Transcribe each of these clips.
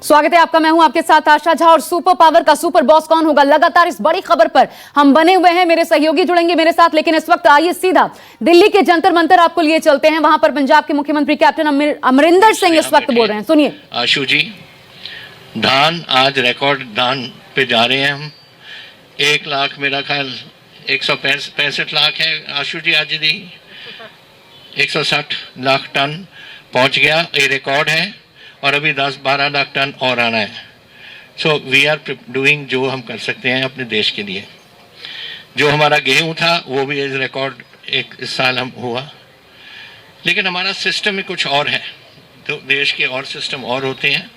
स्वागत है आपका। मैं हूं आपके साथ आशा झा। और सुपर पावर का सुपर बॉस कौन होगा, लगातार इस बड़ी खबर पर हम बने हुए हैं। मेरे सहयोगी जुड़ेंगे मेरे साथ, लेकिन इस वक्त आइए सीधा दिल्ली के जंतर मंतर आपको लिए चलते हैं। वहां पर पंजाब के मुख्यमंत्री कैप्टन अमरिंदर सिंह इस वक्त बोल रहे हैं, सुनिए। आशु जी, धान आज रिकॉर्ड धान पे जा रहे हैं हम। 1 लाख, मेरा ख्याल 165 लाख है आशु जी, आज दी 160 लाख टन पहुंच गया, ये रिकॉर्ड है। और अभी 10-12 लाख टन और आना है। सो वी आर डूइंग जो हम कर सकते हैं अपने देश के लिए। जो हमारा गेहूं था वो भी इस रिकॉर्ड इस साल हम हुआ, लेकिन हमारा सिस्टम में कुछ और है। तो देश के और सिस्टम और होते हैं।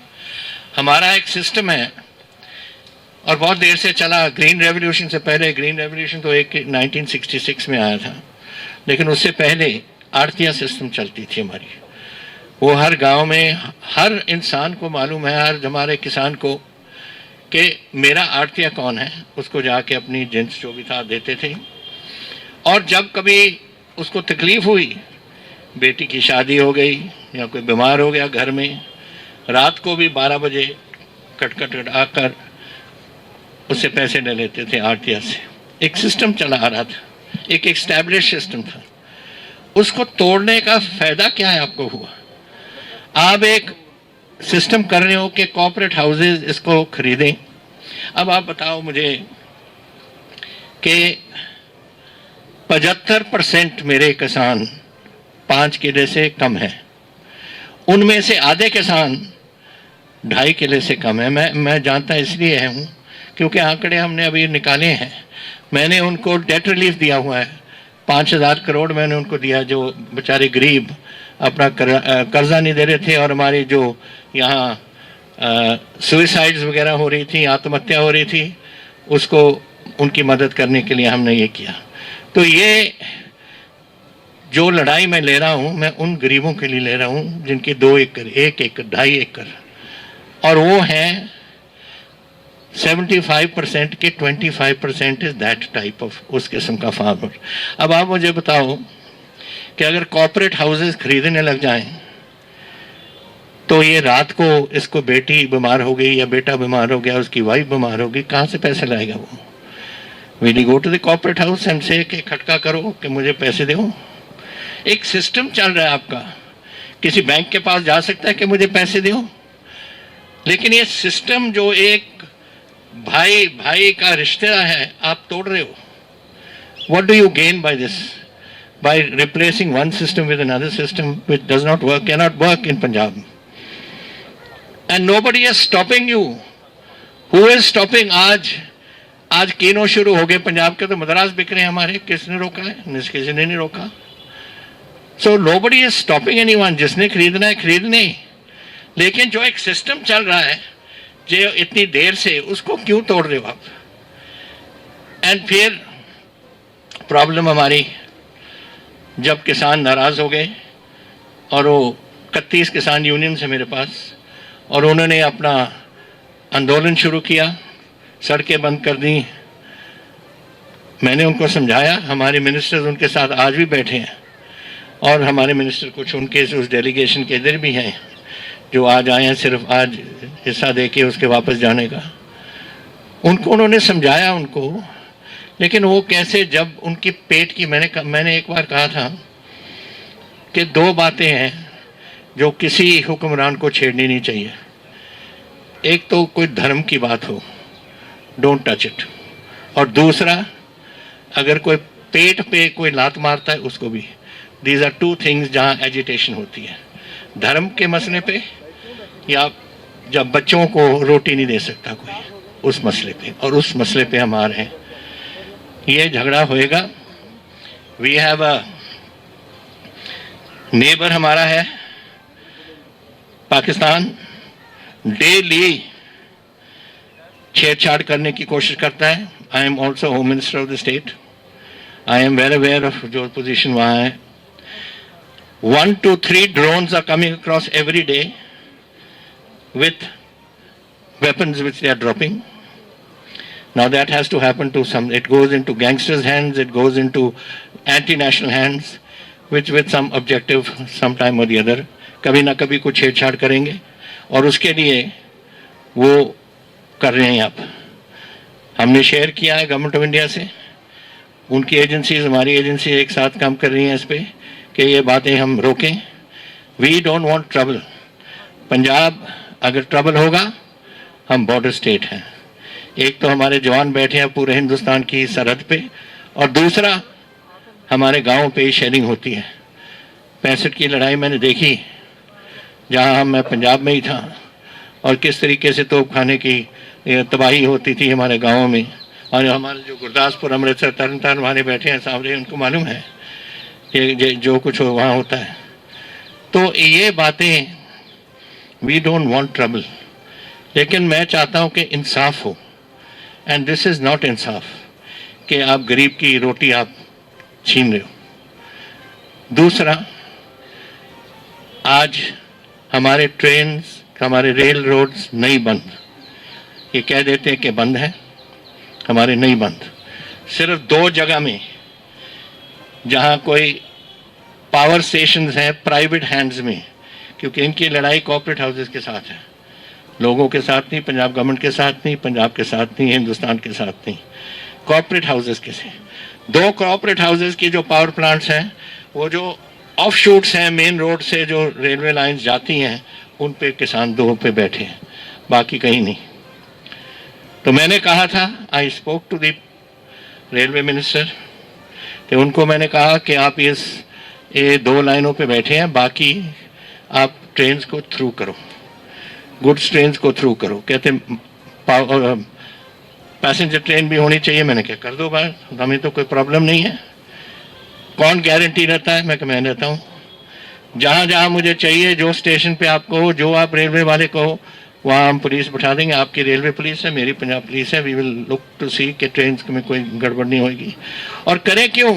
हमारा एक सिस्टम है और बहुत देर से चला। ग्रीन रेवोल्यूशन से पहले, ग्रीन रेवोल्यूशन तो 1966 में आया था, लेकिन उससे पहले आड़तिया सिस्टम चलती थी हमारी। वो हर गांव में हर इंसान को मालूम है, हर हमारे किसान को, कि मेरा आड़तिया कौन है। उसको जाके अपनी जिन्स जो भी था देते थे। और जब कभी उसको तकलीफ हुई, बेटी की शादी हो गई या कोई बीमार हो गया घर में, रात को भी 12 बजे कट आकर उससे पैसे ले लेते थे आड़तिया से। एक सिस्टम चला आ रहा था, एक एस्टैब्लिश सिस्टम था। उसको तोड़ने का फायदा क्या है आपको हुआ? आप एक सिस्टम कर रहे हो कि कॉर्पोरेट हाउसेज इसको खरीदें। अब आप बताओ मुझे कि 75% मेरे किसान 5 किले से कम है। उनमें से आधे किसान 2.5 किले से कम है। मैं जानता इसलिए हूँ क्योंकि आंकड़े हमने अभी निकाले हैं। मैंने उनको डेट रिलीफ दिया हुआ है, 5,000 करोड़ मैंने उनको दिया, जो बेचारे गरीब अपना कर्जा नहीं दे रहे थे। और हमारी जो यहाँ सुइसाइड्स वगैरह हो रही थी, आत्महत्या हो रही थी, उसको उनकी मदद करने के लिए हमने ये किया। तो ये जो लड़ाई मैं ले रहा हूँ, मैं उन गरीबों के लिए ले रहा हूँ जिनकी 2 एकड़, 1 एकड़, 2.5 एकड़, और वो हैं 75% के 25% इज दैट टाइप ऑफ, उस किस्म का फार्मर। अब आप मुझे बताओ कि अगर कॉर्पोरेट हाउसेस खरीदने लग जाएं तो ये रात को इसको बेटी बीमार हो गई या बेटा बीमार हो गया, उसकी वाइफ बीमार हो गई, कहाँ से पैसे लाएगा वो? Will you go to the corporate house and say कि खटका करो कि मुझे पैसे दो? एक सिस्टम चल रहा है आपका। किसी बैंक के पास जा सकता है कि मुझे पैसे दो, लेकिन ये सिस्टम जो एक भाई भाई का रिश्ता है, आप तोड़ रहे हो। What do you gain by this? By replacing one system with another system which does not work, cannot work in Punjab. And nobody is stopping you. Who is stopping? आज कीनो शुरू हो गए पंजाब के, तो मद्रास बिक रहे हैं हमारे। किसने रोका है? किसी ने नहीं रोका। So nobody is stopping anyone. जिसने खरीदना है खरीदने, लेकिन जो एक सिस्टम चल रहा है जो इतनी देर से, उसको क्यों तोड़ रहे हो आप? एंड फिर प्रॉब्लम हमारी, जब किसान नाराज़ हो गए और वो 31 किसान यूनियन है मेरे पास, और उन्होंने अपना आंदोलन शुरू किया, सड़कें बंद कर दी। मैंने उनको समझाया, हमारे मिनिस्टर्स उनके साथ आज भी बैठे हैं, और हमारे मिनिस्टर कुछ उनके उस डेलीगेशन के इधर भी हैं जो आज आए हैं, सिर्फ आज हिस्सा दे के उसके वापस जाने का। उनको उन्होंने समझाया उनको, लेकिन वो कैसे, जब उनकी पेट की, मैंने एक बार कहा था कि 2 बातें हैं जो किसी हुक्मरान को छेड़नी नहीं चाहिए। एक तो कोई धर्म की बात हो, डोंट टच इट, और दूसरा अगर कोई पेट पे कोई लात मारता है उसको भी। दीज आर 2 थिंग्स जहाँ एजिटेशन होती है, धर्म के मसले पे, या जब बच्चों को रोटी नहीं दे सकता कोई, उस मसले पे। और उस मसले पे हम आ रहे हैं, ये झगड़ा होएगा। वी हैव अ नेबर, हमारा है पाकिस्तान, डेली छेड़छाड़ करने की कोशिश करता है। I am also home minister of the state, I am very aware of जो पोजीशन वहाँ है। 1 to 3 drones are coming across every day with weapons which they are dropping. Now that has to happen to some, it goes into gangsters' hands, it goes into anti-national hands, which with some objective sometime or the other, कभी ना कभी कुछ छेड़छाड़ करेंगे। और उसके लिए वो कर रहे हैं आप। हमने शेयर किया है गवर्नमेंट ऑफ इंडिया से, उनकी एजेंसीज हमारी एजेंसी एक साथ काम कर रही हैं इस पे कि ये बातें हम रोकें। We don't want trouble. Punjab अगर ट्रबल होगा, हम बॉर्डर स्टेट हैं। एक तो हमारे जवान बैठे हैं पूरे हिंदुस्तान की सरहद पे, और दूसरा हमारे गाँव पे शेयरिंग होती है। 65 की लड़ाई मैंने देखी, जहाँ मैं पंजाब में ही था, और किस तरीके से तोप खाने की तबाही होती थी हमारे गाँवों में। और हमारे जो गुरदासपुर, अमृतसर, तरन तारण वाले बैठे हैं सामने, उनको मालूम है कि जो कुछ वहाँ होता है। तो ये बातें, वी डोंट वांट ट्रबल, लेकिन मैं चाहता हूँ कि इंसाफ हो, एंड दिस इज़ नॉट इंसाफ कि आप गरीब की रोटी आप छीन रहे हो। दूसरा, आज हमारे ट्रेन्स, हमारे रेल रोड्स नहीं बंद। ये कह देते हैं कि बंद है, हमारे नहीं बंद। सिर्फ 2 जगह में जहाँ कोई पावर स्टेशंस हैं प्राइवेट हैंड्स में, क्योंकि इनकी लड़ाई कॉर्पोरेट हाउसेस के साथ है, लोगों के साथ नहीं, पंजाब गवर्नमेंट के साथ नहीं, पंजाब के साथ नहीं, हिंदुस्तान के साथ नहीं, कॉर्पोरेट हाउसेस के से। 2 कॉर्पोरेट हाउसेस की जो पावर प्लांट्स हैं, वो जो ऑफ शूट्स हैं मेन रोड से जो रेलवे लाइंस जाती हैं, उन पे किसान 2 पे बैठे हैं, बाकी कहीं नहीं। तो मैंने कहा था, I spoke to the railway minister, तो उनको मैंने कहा कि आप ये 2 लाइनों पे बैठे हैं, बाकी आप ट्रेन को थ्रू करो, गुड्स ट्रेन को थ्रू करो। कहते पैसेंजर ट्रेन भी होनी चाहिए। मैंने क्या, कर दो बात, हमें तो कोई प्रॉब्लम नहीं है। कौन गारंटी रहता है? मैं रहता हूँ। जहाँ जहाँ मुझे चाहिए, जो स्टेशन पे आप कहो, जो आप रेलवे वाले कहो, वहाँ हम पुलिस बैठा देंगे। आपकी रेलवे पुलिस है, मेरी पंजाब पुलिस है। वी विल लुक टू सी कि ट्रेन में कोई गड़बड़ नहीं होगी। और करें क्यों?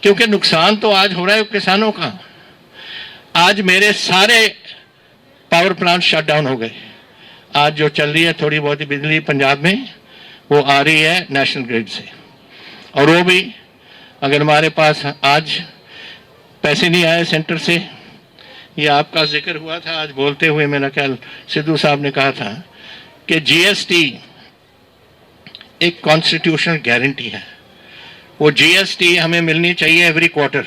क्योंकि नुकसान तो आज हो रहा है किसानों का। आज मेरे सारे पावर प्लांट शट डाउन हो गए। आज जो चल रही है थोड़ी बहुत ही बिजली पंजाब में, वो आ रही है नेशनल ग्रिड से, और वो भी अगर हमारे पास आज पैसे नहीं आए सेंटर से। ये आपका जिक्र हुआ था आज बोलते हुए, मेरा ख्याल सिद्धू साहब ने कहा था कि जीएसटी एक कॉन्स्टिट्यूशनल गारंटी है, वो जीएसटी हमें मिलनी चाहिए एवरी क्वार्टर।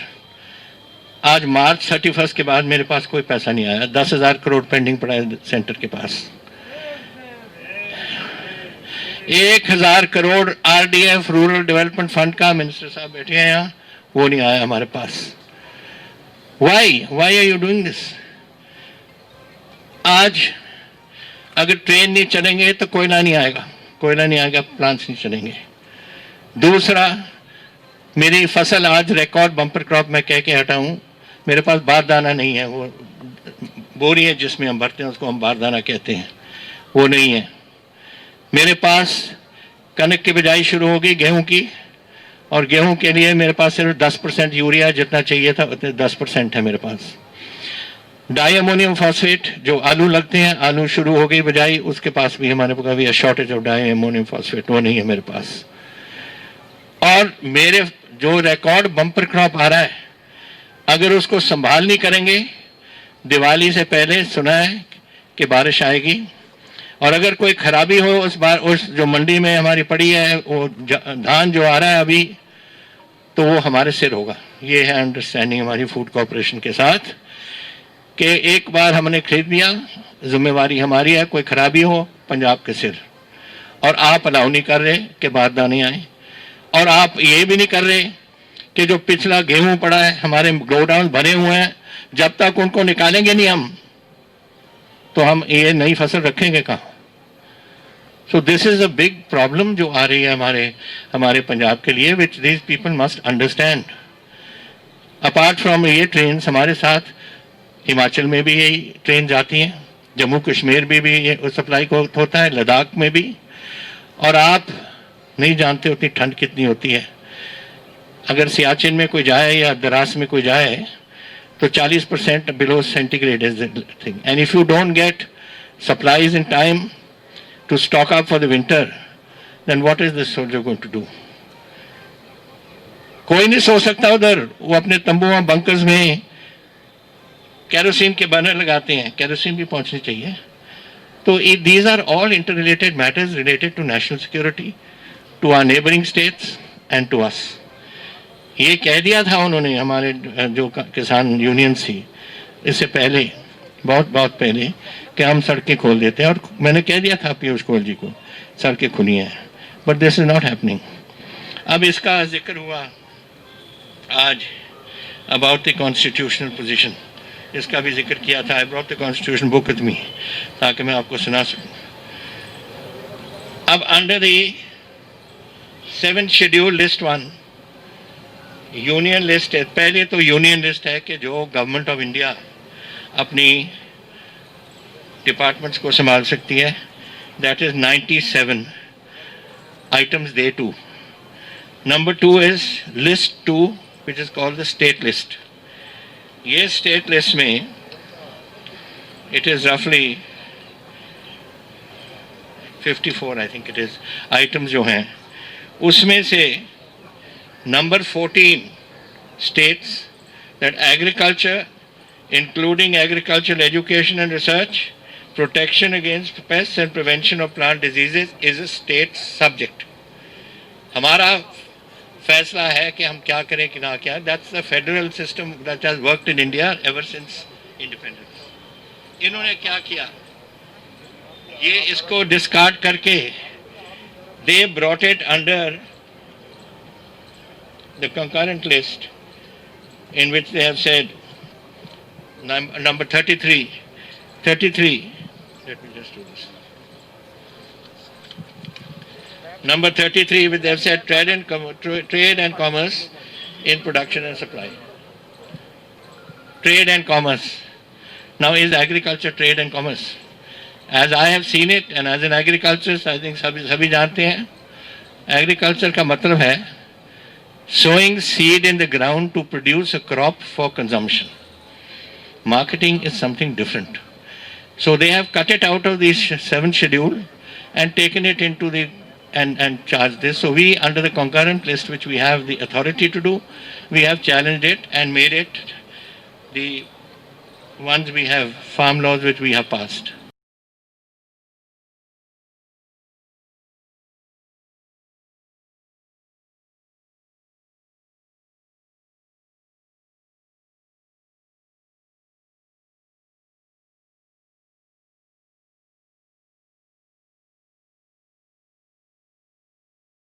आज मार्च 31 के बाद मेरे पास कोई पैसा नहीं आया। 10,000 करोड़ पेंडिंग पड़ा है सेंटर के पास। 1,000 crore RDF rural development fund का, मिनिस्टर साहब बैठे हैं यहाँ, वो नहीं आया हमारे पास। Why are you doing this? आज अगर ट्रेन नहीं चलेंगे तो कोयला नहीं आएगा, कोयला नहीं आएगा, प्लांट्स नहीं चलेंगे। दूसरा, मेरी फसल आज रिकॉर्ड बम्पर क्रॉप मैं कह के हटा हूँ। मेरे पास बारदाना नहीं है, वो बोरी है जिसमें हम भरते हैं, उसको हम बारदाना कहते हैं, वो नहीं है मेरे पास। कनक की बिजाई शुरू होगी गेहूं की, और गेहूं के लिए मेरे पास सिर्फ 10% यूरिया जितना चाहिए था उतने 10% है मेरे पास। डाई अमोनियम फॉस्फेट जो आलू लगते हैं, आलू शुरू हो गई बिजाई, उसके पास भी हमारे पास भी shortage of di ammonium phosphate, वो नहीं है मेरे पास। और मेरे जो रिकॉर्ड बम्पर क्रॉप आ रहा है, अगर उसको संभाल नहीं करेंगे, दिवाली से पहले सुना है कि बारिश आएगी, और अगर कोई खराबी हो उस बार, उस जो मंडी में हमारी पड़ी है, वो धान जो आ रहा है अभी, तो वो हमारे सिर होगा। ये है अंडरस्टैंडिंग हमारी फूड कॉर्पोरेशन के साथ कि एक बार हमने खरीद लिया, जिम्मेवारी हमारी है, कोई खराबी हो पंजाब के सिर। और आप अलाउ नहीं कर रहे कि बारदाने आए, और आप ये भी नहीं कर रहे कि जो पिछला गेहूं पड़ा है, हमारे गोडाउन भरे हुए हैं, जब तक उनको निकालेंगे नहीं हम, तो हम ये नई फसल रखेंगे कहाँ? So this is a big problem जो आ रही है हमारे पंजाब के लिए, which these people must understand. Apart from ये ट्रेन, हमारे साथ हिमाचल में भी यही ट्रेन जाती हैं, जम्मू कश्मीर में भी ये सप्लाई को होता है, लद्दाख में भी। और आप नहीं जानते उतनी ठंड कितनी होती है। अगर सियाचिन में कोई जाए या द्रास में कोई जाए, तो 40% below centigrade is the thing. And if you don't get supplies in time to stock up for the winter, then what is the soldier going to do? कोई नहीं सो सकता उधर। वो अपने तंबुओं बंकर्स में केरोसिन के बर्नर लगाते हैं, केरोसिन भी पहुंचनी चाहिए। तो these are all interrelated matters related to national security, to our neighboring states and to us. ये कह दिया था उन्होंने, हमारे जो किसान यूनियन थी इससे पहले, बहुत बहुत पहले, कि हम सड़कें खोल देते हैं, और मैंने कह दिया था पीयूष गोयल जी को सड़कें खुली हैं, but this is not happening. अब इसका जिक्र हुआ आज अबाउट द कॉन्स्टिट्यूशनल पोजीशन, इसका भी जिक्र किया था. I brought the constitution book with me ताकि मैं आपको सुना सकूं. अब under the 7th schedule list 1 union list है. पहले तो यूनियन लिस्ट है कि जो गवर्नमेंट ऑफ इंडिया अपनी डिपार्टमेंट्स को संभाल सकती है. That is 97 items they two. Number 2 is list 2 which is called the state list. ये स्टेट लिस्ट में इट इज रफली 54 I think it is items जो हैं, उसमें से number 14 states that agriculture, including agricultural education and research, protection against pests and prevention of plant diseases is a state subject. हमारा फैसला है कि हम क्या करें कि ना क्या. That's the federal system that has worked in India ever since independence. इन्होंने क्या किया, ये इसको डिस्कार्ड करके they brought it under the concurrent list, in which they have said number 33, let me just do this. Number 33, which they have said trade and commerce in production and supply. Trade and commerce. Now, is agriculture trade and commerce? As I have seen it, and as an agriculturist, I think सभी जानते हैं, agriculture का मतलब है sowing seed in the ground to produce a crop for consumption. Marketing is something different. So they have cut it out of the 7th schedule and taken it into the and charged this. So we, under the concurrent list, which we have the authority to do, we have challenged it and made it the ones we have, farm laws which we have passed.